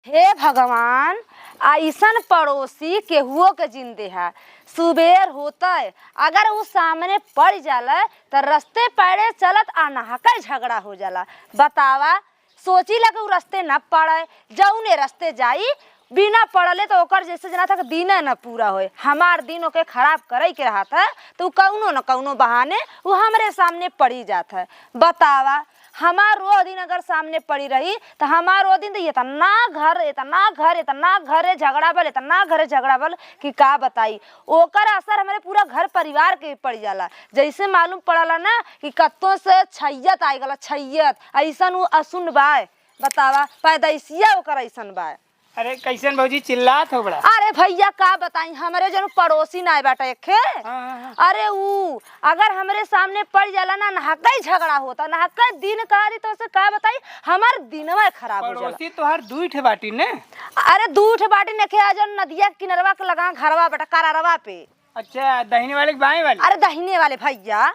हे भगवान, ऐसन पड़ोसी केहुओ के जिंदे है। सुबेर होता है अगर वो सामने पड़ जाला तो रस्ते पैरे चलत अनहकर झगड़ा हो जाला। बतावा, सोची ला कि रस्ते न पड़े, जौने रस्ते जाई बिना पड़ले तो ओकर जैसे जना था कि दिन न पूरा होए। हमार दिन ओके खराब करे के रहा था तो कौनो न कौनो बहाने वो हमरे सामने पड़ी जात है। बतावा, हमार वो दिन अगर सामने पड़ी रही तो हमार वो दिन तो इतना घरे झगड़ा बल कि का बताई। ओकर असर हमारे पूरा घर परिवार के पड़ जाला। जैसे मालूम पड़ला ना कि कत्तों से छैयत आई गला, छैयत ऐसन वो असुन बाय। बतावा, पैदाइशिया ओकर ऐसन बाय। अरे कैसन भौजी चिल्लात हो बड़ा? अरे भैया का बताई, हमारे जो पड़ोसी ना बाटा एक अरे वो अगर हमरे सामने पड़ जाला ना नहका ही झगड़ा होता, नहका दिन कहा दी तो का बताई हमार दिनवा खराब हो जाला। पड़ोसी तोहार दुई ठे बाटी ने? अरे दू ठे बाटी ने के जो नदिया किनरवा के लगा घरवा बेटा करारवा पे। अच्छा, दाहिने वाले के बाएं वाले? अरे दाहिने वाले भैया।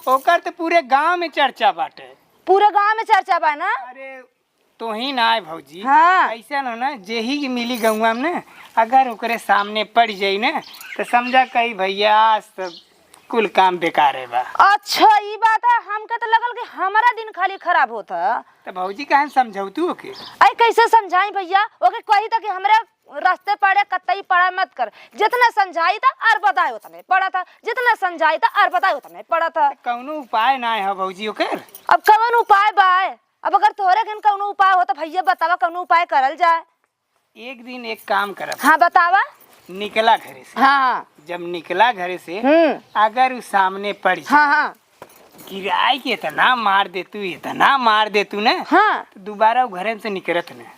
ओकर तो पूरे गांव में चर्चा बाटे। पूरे गांव में चर्चा बा ना? अरे तो ही ना है भौजी। हाँ। ऐसा न ना जेही की मिली गौवा में ना अगर ओकरे सामने पड़ जाई ना तो समझा कही भैया सब कुल काम बेकार है बा। अच्छा ये बात है, हमके तो लगल कि हमारा दिन खाली खराब होता। तो भौजी कहाँ समझाऊ तू ओके? अरे कैसे समझाई भैया, ओके कही था कि हमरे रास्ते पड़े कतई पड़ा मत कर। जितना समझाई था और बताए उतने पड़ा था, जितना समझाई था और बताए उतने पड़ा था। कौनो उपाय ना है भौजी ओकर? अब कौन उपाय बाय? अब अगर तोहरे घन कौनो उपाय हो तो भैया बतावा, कौनो उपाय करल जाए। एक दिन एक काम करब। हाँ बतावा। निकला घरे से। हाँ। जब निकला घरे से अगर उस सामने पड़ जाए, हाँ गिराई के इतना मार दे तू ना, हाँ। तो दोबारा वो घरे से निकलत ना।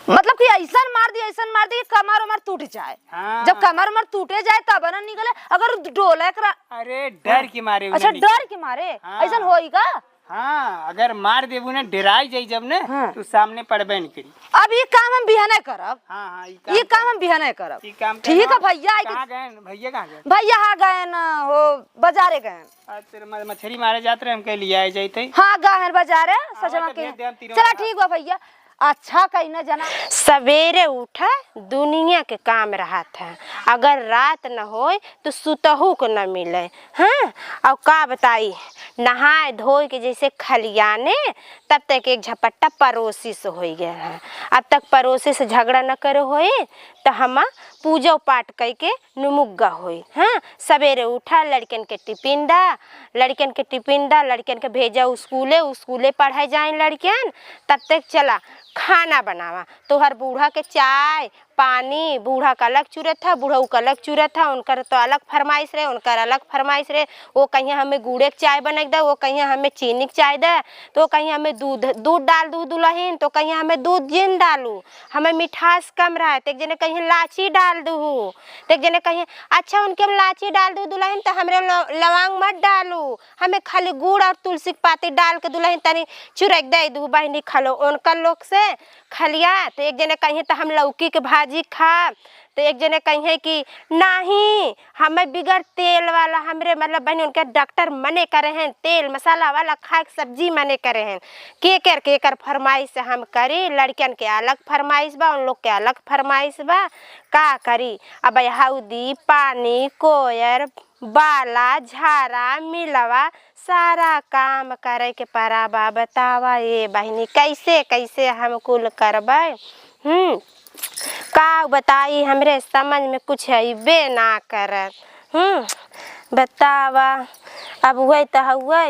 मतलब कि ऐसा मार दी कमर उमर टूट जाए। हाँ। जब कमर उमर टूटे जाए तब ना निकले, अगर डोले करा। अरे डर के मारे। अच्छा डर के मारे? हाँ। ऐसा होएगा? हाँ, अगर मार देबू ना डराई जाई जब ना। हाँ। तो सामने पड़बे नहीं करी। अब ये काम हम बिहाने करब। हाँ, ये काम हम बिहाने करब। ठीक है भैया। कहाँ गए भैया? कहाँ गए भैया? हाँ गए ना, वो बाजारे गए। मछली मारे जाते रहे, हमके लिए आए जाते। हाँ गए बाजारे सजवा के। चला ठीक बा भैया। अच्छा कहीं ना जाना। सवेरे उठा दुनिया के काम रहा था, अगर रात न होए तो सुतहू को न मिले। हाँ, और का बताई, नहाए धोए के जैसे खलियाने तब तक एक झपट्टा पड़ोसी से हो गया है। अब तक पड़ोसी से झगड़ा न करो होए तो हम पूजा पाठ करके नुमुग्गा होई। हाँ, सवेरे उठा लड़कन के टिफिन दा, लड़कन के भेजा स्कूले पढ़ाई जाए लड़कन, तब तक चला खाना बनावा। तोहर बूढ़ा के चाय पानी, बूढ़ा का अलग चूरत था, बूढ़ऊ का अलग चूरत था, उनकर तो अलग फरमाइश रहे, उनकर अलग फरमाइश रहे। वो कहीं हमें गुड़े के चाय बना दे, वो कहीं हमें चीनी के चाय दे, तो कहीं हमें दूध डाल दूध दुल्हन, तो कहीं हमें दूध जिन डालू, हमें मिठास कम रहा है, तो एक जने कहीं लाची डाल दूँ, तो एक जने कहीं अच्छा उनके लाची डाल दूँ दुल्हन, तो हमरे लवंग मत डालू, हमें खाली गुड़ और तुलसी की पाती डाल के दुल्हन तनी चुरक दे दू बहनी खलो उनका लोग से खलिया। तो एक जने कहीं तो हम लौकी के भाजी खा, तो एक जने कहीं कि नहीं हमें बिगड़ तेल वाला, हमरे मतलब बहन उनके डॉक्टर मने करे हैं तेल मसाला वाला खा के सब्जी मने करे हैं। के कर फरमाइश से हम करी, लड़कियन के अलग फरमाइश बा, उन लोग के अलग फरमाइश बा, का करी। अब हल्दी पानी कोयर बाला झारा मिलवा सारा काम करे के पड़ा बा। बतावा ये बहनी कैसे हम कुल करबै? का बताई, हमरे समझ में कुछ अइबे ना करत। बतावा, अब हुए तो हुए।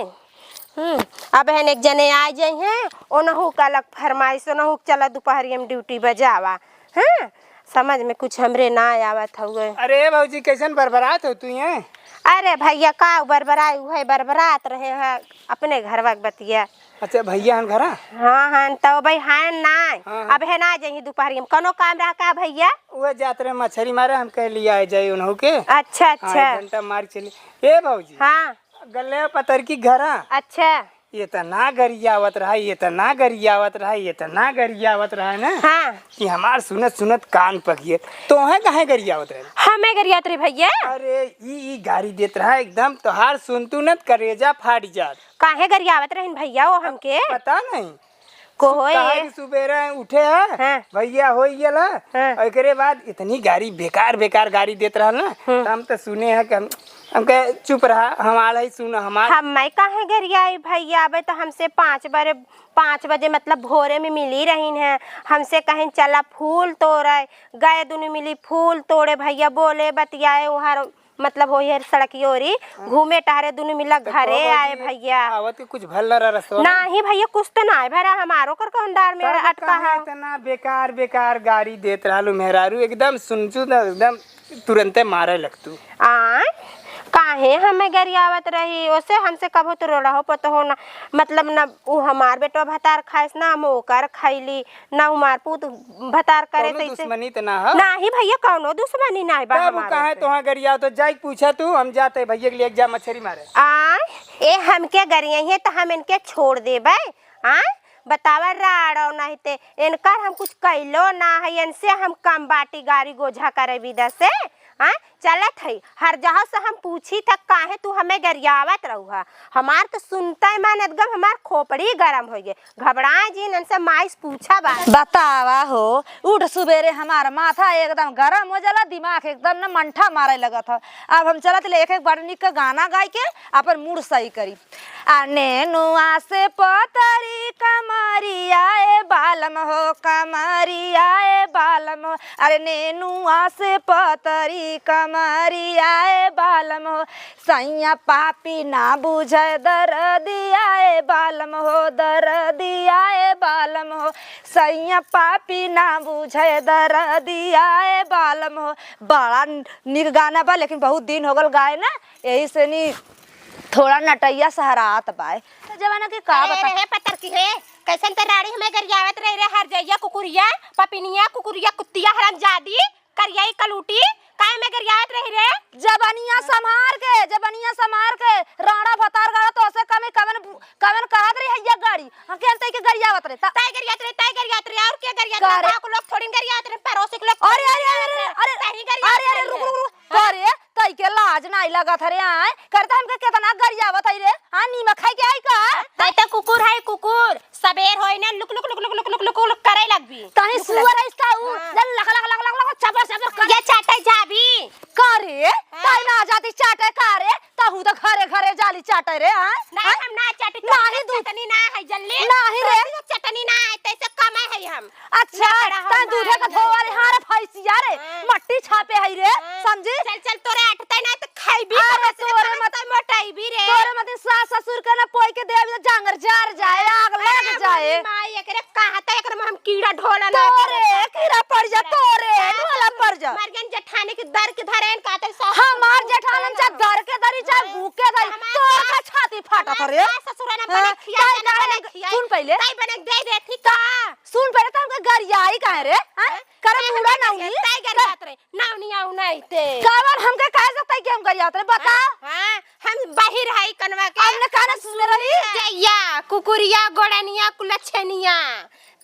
अब है एक जने आ जाए हैं, ओनहू का अलग फरमाइश, ओनहू चला दोपहरी में ड्यूटी बजावा। हाँ, समझ में कुछ हमरे ना आवत हुए। अरे भौजी कैसन बरबरात हो तू यहाँ? अरे भैया का बरबरात रहे हैं अपने घरवा के बतिया। अच्छा भैया हम घरा? हाँ तो भाई हाँ ना। हाँ। अब है ना जाइए दोपहरी में कोनो काम रहा का भैया? वो जाते रहे मछली मारे, हम कह लिया आ जाए उन्हों के। अच्छा। हाँ, घंटा मार चली। ए भौजी। हाँ गले पतर की घरा। अच्छा। ये तना गरियावत रहा ना। हाँ, कि हमार सुनत कान पकिए तो है कहे गरियावत रहे? हमें गरियात रे भैया। अरे ई गाड़ी देत रहा एकदम तोहार सुनतू न करेजा फाट जात। काहे गरियावत रहन भैया वो हमके? पता नहीं कोई सुबेरे उठे है हाँ। भैया हो गेला हाँ। एकरे बाद इतनी गाड़ी बेकार बेकार गाड़ी देत रहल ना तो हम तो सुने हैं कि हमके चुप रहा हमारा ही सुना हमारा हम मैं कहाँ गरियाई भैया आबे तो हमसे 5 बजे मतलब भोरे में मिली रही है। हमसे कहीं चला फूल तोड़े गए दोनों मिली फूल तोड़े भैया बोले बतियाए वहाँ मतलब हो है सड़की ओरी घूमे टहरे दोनों मिला घरे आए भैया। आवत के कुछ भल रहा रसो नहीं भैया कुछ तो ना भरा हमारो कर कौनदार में अटका है। इतना बेकार बेकार गाड़ी देत रहलू मेहरारू एकदम सुनचू ना एकदम तुरंते मारे लगतू आय काहे हमें गरियावत रही ओसे हमसे कभो तो रोड़ा हो पतो हो ना मतलब ना उ हमार बेटवा भतार खाइस ना हम ओकर खैली ना हमार पुत भतार करे कौनो तैसे दुश्मनी तो ना है नहीं भैया कौनो दुश्मनी नहीं बा तब कहा है तोहा गरिया तो जाई पूछा तू हम जाते भैया के लिए जा मछली मारे आय ए हमके गरिया है तो हम इनके छोड़ देबे आय बतावा राड़ो नहीं ते इनकर हम कुछ कैलो ना है इनसे हम कम बाटी गाड़ी गोझा करे विदा से हाँ चलत है हर जहाँ से हम पूछी तक काहे तू हमें गरियावत रहुआ हमार तो सुनता है मान एकदम हमार खोपड़ी गरम हो गए घबराए जी इनसे माइस पूछा बतावा हो उठ सुबेरे हमारा माथा एकदम गरम हो जाला दिमाग एकदम न मंठा मारे लगा था। अब हम चलत ले एक बार निक गाना गाय के अपन मूड सही करी आने नुआ से पतरी कमरिया ए बालम हो कमरिया ए बालम हो अरे नेनुआ से पतरी कमरिया ए बालम हो सैया पापी ना बुझे दर्दिया ए बालम हो दर्दिया ए बालम हो सैया पापी ना बुझे दर्दिया ए बालम हो। बड़ा निक गाना बा लेकिन बहुत दिन हो गल गाए ना यही से नी थोड़ा नटैया सहरात बाय जवाना के का बता है पत्थर की है कैसन तराड़ी हमें गरियावत रह रे हर जइया कुकुरिया पपिनिया कुकुरिया कुत्तिया हरामजादी करियाई कलूटी काहे में गरियावत रही रे जबनिया संभार के राणा भतार गाड़ा तो से कमे कवन कवन कहत रही हैया गाड़ी हम के अंत के गरियावत रे ताई गरियात रे और क्या गरियात रे को लोग थोड़ी गरियात रे पड़ोसी के लोग अरे रुक करे तई के लाज नहीं लगत रे आए करता हमके कितना गरियावत है रे हां नीमक खाई के आई का तई त कुकुर है कुकुर सबेर होई ना look look look look look look look look करे लगबी तनी सुअर है इसका उ लग चपर चपर ये चाटे जाबी करे तई ना जाती चाटे करे तहु तो घरे घरे जाली चाटे रे हां नहीं हम ना चाटे नहीं दूध चटनी ना है जल्दी नहीं रे चटनी ना है तैसे कम है हम अच्छा तई दूधे का धोवारे हारे फैसिया रे मट्टी छापे है रे समझी चल चल तोरे अटते ना तो खाइबी अरे तोरे मत मोटाइबी रे तोरे मत सास ससुर के ना पोई के देव जांगर जार जाए आग लग जाए माई एकरे कहा त एकरे में हम कीड़ा ढोला ना तोरे कीड़ा पड़ जा तोरे ढोला पड़ जा मरगन जेठानी के दर के धरेन काते हमार जेठानन चा दर के दरी चा भूख के दरी तोर का छाती फाटत रे ससुर ने बने खिया ना बने खिया सुन पहले ताई बने दे दे ठीक का सुन पहले त हमके गरियाई काहे रे हां करे मुड़ा नाउनी ताई गरियात रे नाउनी आउ नहीं ते कावन हमके कह सकता है कि हम गरियात रे बता हां हम बाहिर है कनवा के हमने काना सुन रही जैया कुकुरिया गोड़निया कुलछनिया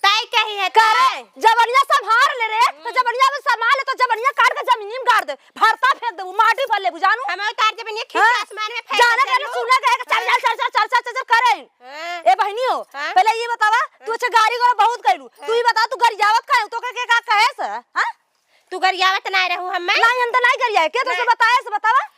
ताई कही है करे जबनिया संभार ले रे तो जबनिया में संभाल ले तो जबनिया काट के जमीन में गाड़ दे भरता फेंक दे माटी भर ले बुझानू हम उतार दे बनिया खींच आसमान में फेंक जाने के सुने के चल करे ए बहनियो पहले ये बतावा तू अच्छा गाड़ी घोड़ा बहुत कइलू तू ही बता तू गरियावत काहे तो के का कहे से हां तू गरियावत ना रहू हम नहीं अंत नहीं गरिया के तो से बताए से बतावा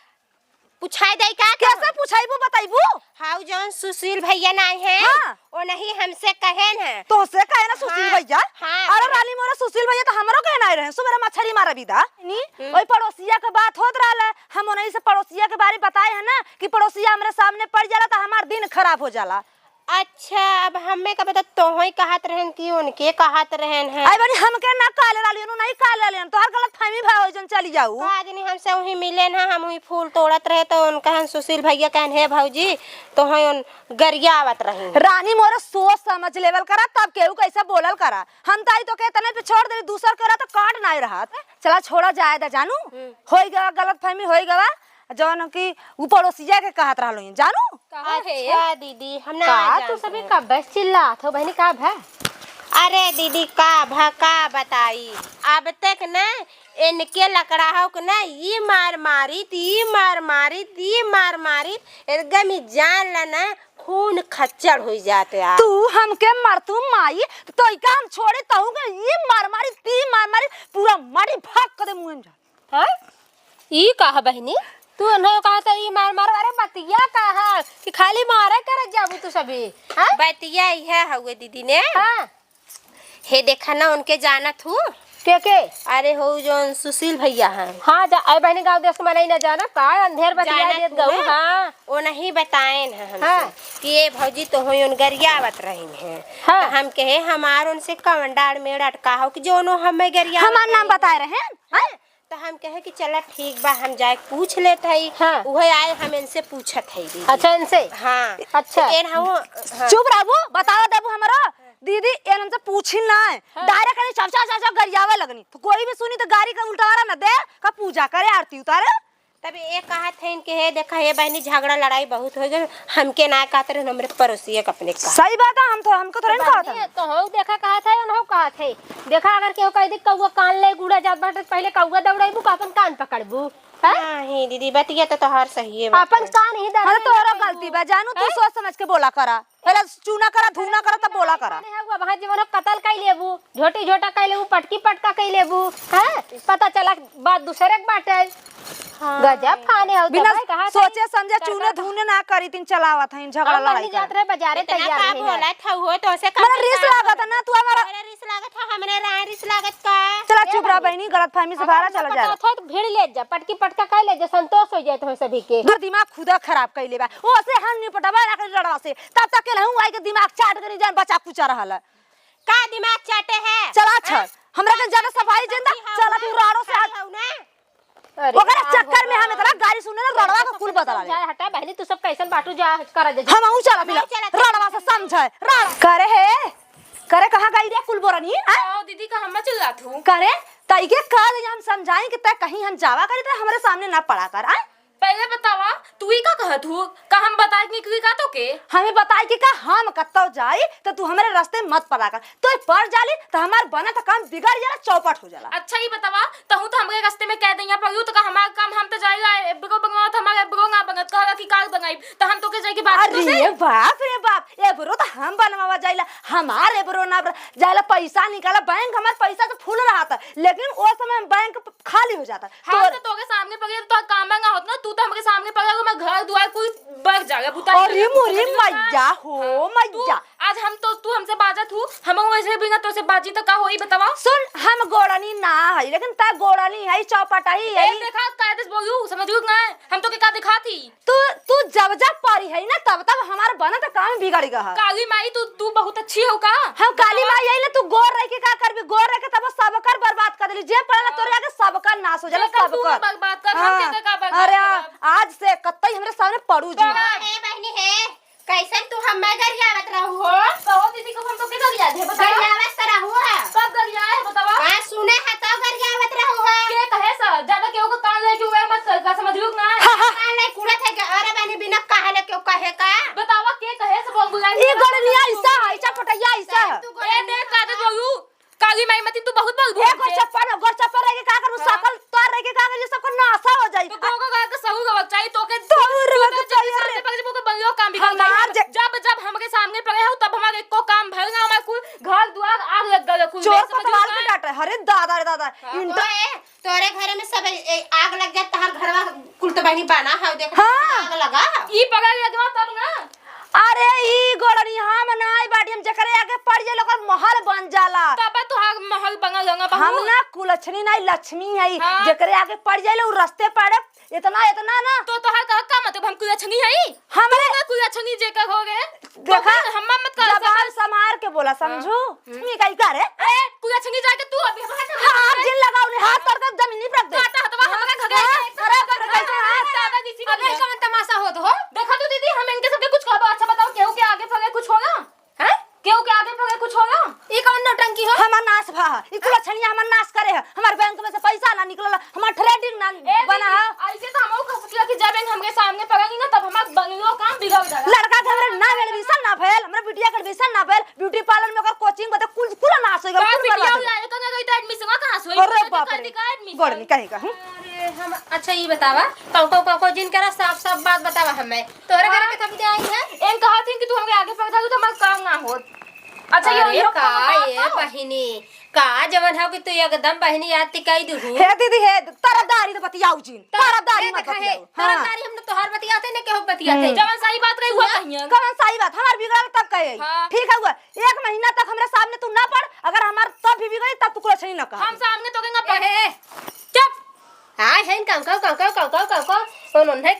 पूछाई दे का कैसे पूछाइबू बताइबू हाउ जौन सुशील भैया नहीं है हाँ। वो नहीं हमसे कहेन है तो से कहे ना सुशील हाँ, भैया हाँ, अरे रानी मोरा सुशील भैया तो हमरो कहना ही रहे सुबह मछली मारा बिदा नी ओई पड़ोसिया के बात होत रहले हम उन्हीं से पड़ोसिया के बारे बताए है ना कि पड़ोसिया हमरे सामने पड़ जाला तो हमार दिन खराब हो जाला। अच्छा अब हमें का बता तो ही कहत रहन कि उनके कहत रहन है आई बनी हमके ना काले राली नु नहीं काले राली तोहर गलत फहमी भाव जन चली जाऊ आज नहीं हमसे वही मिले ना हम वही फूल तोड़त रहे तो उनका हम सुशील भैया कहन है भौजी तो ही उन गरियावत रही रानी मोरा सोच समझ लेवल करा तब केहू कैसे बोलल करा हम ताई तो के तने पे छोड़ दे दूसर करा तो काट नहीं रहा चला छोड़ा जाए दा जानू होई गया गलत फहमी होई गवा जवन की ऊ पड़ोसिया के कहत रहलो जानू अच्छा दीदी हम ना का तू सभी का बस चिल्लात हो बहनी का है अरे दीदी का बताई अब तक न इनके लकड़ा को न ये मार मारी एकदम ही जान ला न खून खच्चर हो जाते यार। तू हमके मरतू माई तो इका हम छोड़े तहु के ये मार मारी पूरा मारी भाग कर दे मुंह में जा। हां ई कहा बहनी तू न कहा तो ई मार अरे बतिया कहा कि खाली मारे कर जाबू तू सभी। हां बतिया ही है हुए दीदी ने। हां हे देखा ना उनके जानत हूँ के अरे हो जो सुशील भैया हैं। हाँ जा आई बहनी गाँव देश में नहीं ना जाना का अंधेर बतिया देत गऊ। हाँ वो नहीं बताएन है हमसे। हाँ। कि ये भौजी तो हो उन गरियावत रही हैं। हाँ। तो हम कहे हमार उनसे कवंडार में अटका हो कि जोनो हमें गरिया हमार नाम बताए रहे हैं। हाँ? तो हम कहे कि चला ठीक बा हम जाए पूछ लेते हैं। हाँ। वही आए हम इनसे पूछत है दीदी। अच्छा इनसे। हाँ अच्छा हाँ। चुप रहबू बताओ देबू हमारा दीदी एन से पूछी ना डायरेक्ट कहीं चाचा गरियावे लगनी तो कोई भी सुनी तो गाड़ी का उल्टारा न दे का पूजा करे आरती उतारे। तब एक कहा थे इनके है देखा ये बहनी झगड़ा लड़ाई बहुत हो गई हमके ना कहते रहे हमरे पड़ोसी एक अपने का। सही बात है हमको तो नहीं कहा था तो हो देखा कहा था उन्हों कहा थे देखा अगर केहू कह दे कौवा कान ले गुड़ा जात बाटे पहले कौवा दौड़ाइबू का अपन कान पकड़बू। नहीं दीदी बतिया तो हर सही है अपन कान ही दर। अरे तोरा गलती बा जानू तू सोच समझ के बोला करा पहले चूना करा धूना करा तब बोला करा। हुआ वहां जीवन कत्ल कई लेबू झोटी झोटा कई लेबू पटकी पटका कई लेबू है पता चला बात दूसरे के बाटे। गजब खाने हो बिना सोचे समझे चूने धूने ना करी तीन चलावत है झगड़ा लड़ाई जात रहे बाजारे तैयार है बोला था हो तो ऐसे मेरा रिस लागत ना तू हमारा रिस लागत है हमरे राय रिस लागत का। चला चुप रह बहनी गलतफहमी से बाहर चला जा तो भीड़ ले जा पटकी पटका कई ले जा संतोष हो जाए तो सभी के दिमाग खुदा खराब कई लेबा ओ से हम नहीं पटावा ना कर लड़ा से तब तक के रहूं आई के दिमाग चाट कर जान बचा कुचा रहल का दिमाग चाटे है। चला अच्छा हमरा के ज्यादा सफाई जिंदा चला तू राड़ो से हट ना ओकरे चक्कर में हम इतना गाड़ी सुने ना रड़वा का कुल बदला ले हटा बहनी तू सब कैसन बाटू जा कर दे हम आऊ चला बिला रड़वा से समझे रड़ करे है करे कहां गई रे कुल बोरनी आओ दीदी का हम चल जात हूं करे तई के कल हम समझाई कि तय कहीं हम जावा करी तो हमारे सामने ना पड़ा कर आ पहले बतावा तू ही का कहत हूं का हम बताए कि का तो के हमें बताई कि का हम कत्तो जाई तो तू हमारे रास्ते मत पड़ा कर तो पड़ जाली तो हमार बना तो काम बिगड़ जाला चौपट हो जाला। अच्छा ही बतावा तहू तो हमरे रास्ते में कह देया पड़ू तो का हमार काम हम तो जाएगा एबगो बंगवा तो हमारे एबगो ना बंगत कहा कि का बंगाई तो हम तो के जाए की बात अरे बाप रे बाप एबरो तो हम बनवावा जाइला हमार एबरो ना जाइला पैसा निकाला बैंक हमार पैसा तो फुल रहा था लेकिन वो समय बैंक खाली हो जाता हाँ तो के सामने पड़े तो काम ना होत ना तू तो हमरे सामने पड़ा मैं घर दुआर कोई बग जाएगा बुता अरे मोरे मैया हो मैया आज हम तो तू हमसे बाजत हूं हम वैसे बिना तो से बाजी तो का होई बतावा सुन हम गोड़नी ना है लेकिन ता गोड़नी है चौपटाई है ए देखा कायदे बोलू समझू ना हम तो के का दिखाती तू जब पारी है ना तब तब हमारा बना तो काम बिगड़ गया है। काली माई तू बहुत अच्छी हो का हम काली माई आई ना तू गोर रह के का करबी गोर रह के तब सब कर बर्बाद कर देली जे पड़ला तोरे आगे सब का नाश हो जाला सब कर बर्बाद कर हम के का बर्बाद। अरे आज से कतई हमरे सामने पड़ू जी हे बहनी है कैसन तू हम गरियावत रहू हो कहो दीदी को हम तो के गरिया है बतावा गरियावत तरह हुआ कब गरिया है बतावा हां सुने है तो गरियावत रहू हो के कहे सर ज्यादा केहू को कान ले के हुए मत कर का समझ लूक ना कान ले कूड़ा थे अरे बहनी बिना कहले क्यों कहे का बतावा के कहे सब बुलाई ई गड़निया ऐसा है चपटैया ऐसा ए देख का दे बोलू काली माई मती तू बहुत बोल एक गोर चप्पल रह के का करू सकल तोर रह के का कर सब नासा हो जाई तो गोगो गा के सहू गवक चाहिए तो के तोर रह के चाहिए सामने पगे को बंगलो काम बिगड़ जब हमके सामने पड़े हो तब हमारे एको काम भर ना हमारे कुल घर द्वार आग लग गए कुल चोर पतवार में डाटे अरे दादा रे दादा तोरे घर में सब आग लग गया तहार घरवा कुल तो बहनी बना है देख आग लगा ई पगा लगवा तब ना अरे ई गोड़नी हम नाई बाटी हम जकरे आगे पड़ जाए लोकर महल बन जाला तब तो हां महल बंगा लंगा हम ना कुलछनी नहीं लक्ष्मी है जकरे आगे पड़ जाए उ रास्ते पड़े इतना ना तो हां का मतलब हम कुला छंगी है हमरे कुला छंगी जे का हो गए देखा हम मत कर जबान संभाल के बोला समझू मी काई करे ए कुला छंगी जाके तू अभी हाथ जिन लगाओ ने हाथ कर के जमीन पर रख दे काटा हतवा हमरा घगे खराब कर कैसे हाथ दादा किसी का अबे कौन तमाशा होत हो देखा तू दीदी हम इनके सबके कुछ कहबो अच्छा बताओ केहू के आगे पगे कुछ होगा हैं केहू के आगे पगे कुछ होगा ई कौन नौटंकी हो हमार नाश भा ई कुल छनिया हमर नाश करे है, हमार बैंक में से पैसा ना निकलला, हमार ट्रेडिंग ना बना है। ऐसे तो हमहू कह सकिया कि जब हमके सामने पड़ेगी ना तब हमार बंगलो काम बिगड़ जाएगा। लड़का के हमरे ना एडमिशन ना भेल, हमरा बिटिया के एडमिशन ना भेल, ब्यूटी पार्लर में ओकर कोचिंग बता कुल कुल नाश हो गया, कुल बिटिया बर्बाद। आए कहां गई तो एडमिशन कहां से अरे होई? बाप रे बड़नी कहेगा। अरे हम अच्छा ये बतावा कौ जिन करा साफ साफ बात बतावा हमें तोरे घर के थम आई है एम कहा थी कि तू हमके आगे पढ़ा तो हमार काम ना होत। अच्छा अरे ये का ये बहिनी का जवन हो कि तू एकदम बहिनी याद तिकाई दू हे दीदी हे तरफदारी तो बतियाऊ जी, तरफदारी मत देखा है बतियाऊ। तरफदारी हम तोहार बतियाते ने केहू बतियाते जवन सही बात रही हुआ कहिया। कौन सही बात हमार बिगड़ल तब कहे हाँ। ठीक है हुआ, 1 महीना तक हमरे सामने तू ना पढ़, अगर हमार तब भी बिगड़ी तब तू कुछ नहीं ना कहा। हम सामने तो कहेंगे पढ़े ए, चुप हाय है कौ उन्होंने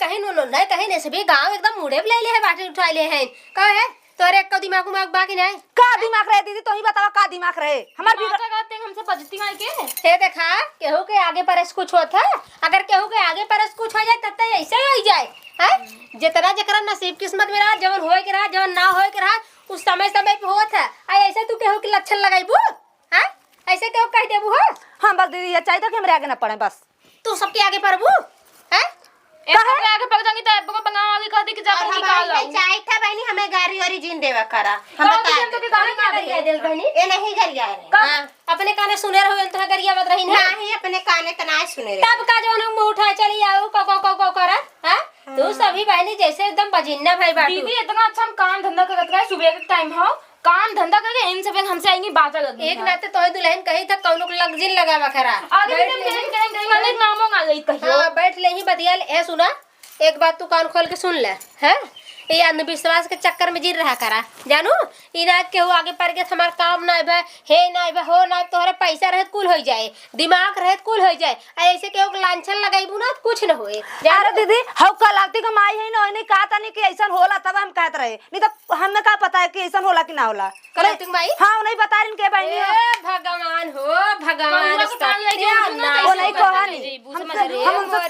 कहीं ने सभी गांव एकदम मुड़े ले ले है बाटी उठा ले हैं का है तोरे को दिमाग बाकी नहीं का दिमाग रहे दीदी, तो ही बतावा का दिमाग रहे हमार बिगड़। माता कहते हैं हमसे बजती है के हे देखा केहू के आगे परस कुछ होता है, अगर केहू के आगे परस कुछ हो जाए तब तो ऐसे ही हो जाए हैं। जितना जकरा नसीब किस्मत में रहा, जवन होए के रहा जवन ना होए के रहा, उस समय पे होत है। आ ऐसे तू केहू के लक्षण लगाइबू हैं, ऐसे केहू कह देबू हो। हां बस दीदी ये चाहिए कि हमरे आगे ना पढ़े बस। तू सबके आगे पढ़बू हैं एक हमरे आगे पढ़ जाएंगे तो एब्बो को बंगावा आगे कह दे कि जाकर निकाल आओ। चाहे था बहनी हमें गाड़ी वारी जीन देवा करा हम हम बता तो के गाड़ी ना गरिया दे दिल बहनी ए नहीं गरिया हां अपने काने सुने रहो तो गरिया बद रही नहीं अपने काने तना सुने रहे तब का जवन मुंह उठा चली आओ को करा हां तू सभी बहनी जैसे एकदम बजिन्ना भाई बाटू दीदी इतना अच्छा हम काम धंधा करत रहे, सुबह के टाइम हो काम धंधा करके इन सब हमसे आएंगी बात लगी एक नाते तोय दुल्हन कही था कौनो को लग जिन लगावा खरा आगे भी कहीं वाले नामों आ गई कहियो। हां बैठ ले ही बतिया ए सुना एक बात तू कान खोल के सुन ले हैं, ये अंधविश्वास के चक्कर में जी रहा करा जानू इनाज के हो आगे पड़ के हमार काम ना बे हे ना बे हो ना तोहरे पैसा रहत कुल हो जाए, दिमाग रहत कुल हो जाए, ऐसे के लांछन लगाइबू ना कुछ न होए। अरे दीदी हौ कलावती का माई है ना, नहीं कहा था नहीं कि ऐसा होला तब हम कहत रहे, नहीं तो हमें का पता है कि ऐसा होला कि ना होला। कलावती माई हां नहीं बता रही के बहनी ए भगवान हो भगवान इसका क्या नाम वो नहीं कहा नहीं हम उनसे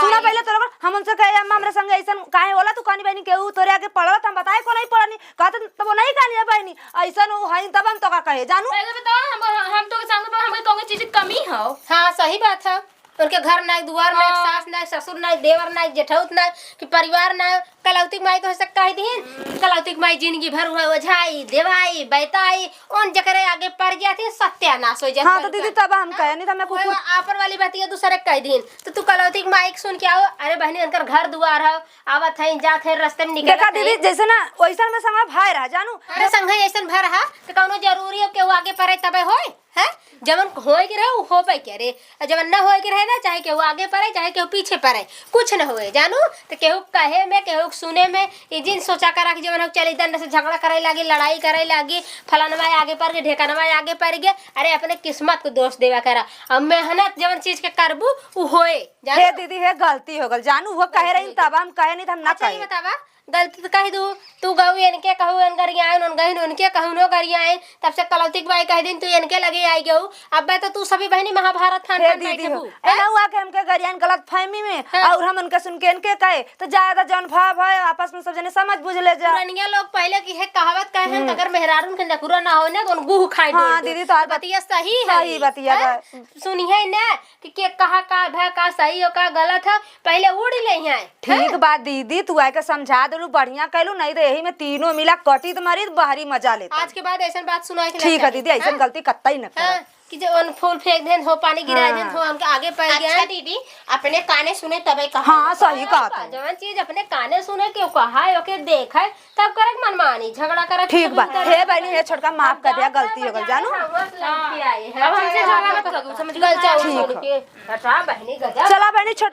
सुना पहले तो हम उनसे कहे अम्मा हमरे संग ऐसा काहे होला, तू कहनी बहनी केहू तोरे आगे पढ़ल हम बताए को नहीं पढ़नी कहत तब वो नहीं कहनी है बहनी ऐसा नो है तब हम तो का कहे जानू। पहले बताओ हम तो के सामने पर हमें कौन चीज की कमी हो। हाँ सही बात है, उनके घर ना दुआर ना सास ना ससुर ना देवर ना जेठौत ना कि परिवार ना। कलौती माई तो सकता है दिन कलौती माई जिंदगी भर हुआ ओझाई देवाई बैताई उन जकरे आगे पड़ जाती सत्यानाश हो जाए। हां तो दीदी तब हम कहे नहीं तो मैं कुछ आपर वाली बात ये दूसरे कह दिन तो तू कलौती माई सुन के आओ अरे बहनी उनकर घर दुआर हो आवत है जात है रास्ते में निकल देखा दीदी जैसे ना वैसा में संग भाई रहा जानू। अरे संग ऐसन भर हा तो कौनो जरूरी हो के वो आगे पड़े तबे होए है जवन होए के रहे वो होबे के रे जवन न होए के रहे ना चाहे केहू आगे पड़े चाहे केहू पीछे पड़े कुछ न होए जानू। तो केहू कहे में केहू सुने में ये जिन सोचा करा कि जवन चले दंड से झगड़ा करे लागी लड़ाई करे लागी फलानवा आगे पड़ गए ढेकानवा आगे पड़ गए अरे अपने किस्मत को दोष देवा करा अब मेहनत जवन चीज के करबू वो होए हे दीदी हे गलती हो गल जानू वो कह रही तब हम कहे नहीं तो हम ना अच्छा ये कहे। बतावा गलती तो कह दू तू गऊ इनके कहू इन गरिया आए उन गहिन उनके कहू नो गरिया आए तब से कलौती के भाई कह दिन तू इनके लगे आई गऊ अब तो तू सभी बहनी महाभारत खान हे खान दीदी बैठे हो हूँ एना हुआ के हमके गरियान गलत फहमी में हाँ। और हम उनके सुन के इनके कहे तो ज्यादा जौन भाव है आपस में सब जने समझ बुझ ले जा। पुरानिया लोग पहले की है कहावत कहे हैं अगर मेहरारून के नकुरा ना हो ना तो गुह खाए हाँ, दीदी तो बतिया सही है सही बतिया हैं? सुनिए ना कि के कहा का भय का सही हो का गलत है पहले उड़ ले हैं ठीक बात दीदी तू आके समझा देलू बढ़िया कहलू नहीं तो यही में तीनों मिला कटी तुम्हारी बाहरी मजा लेता। आज के बाद ऐसा बात सुनाए के ठीक है दीदी ऐसा गलती कत्ता न कर कि जो उन फूल फेंक देन हो पानी गिरा देन हो उनके आगे पड़ गया। अच्छा दीदी अपने काने सुने तबे कहा हाँ सही बात है जवन चीज अपने काने सुने के कहा है ओके देखा है तब करक मनमानी झगड़ा करक ठीक बात हे बहनी हे छोटका माफ कर दिया गलती हो गल जानू। अब हमसे झगड़ा मत करो समझ गल चाउ छोड़ के हटा बहनी गजा चला बहनी छोट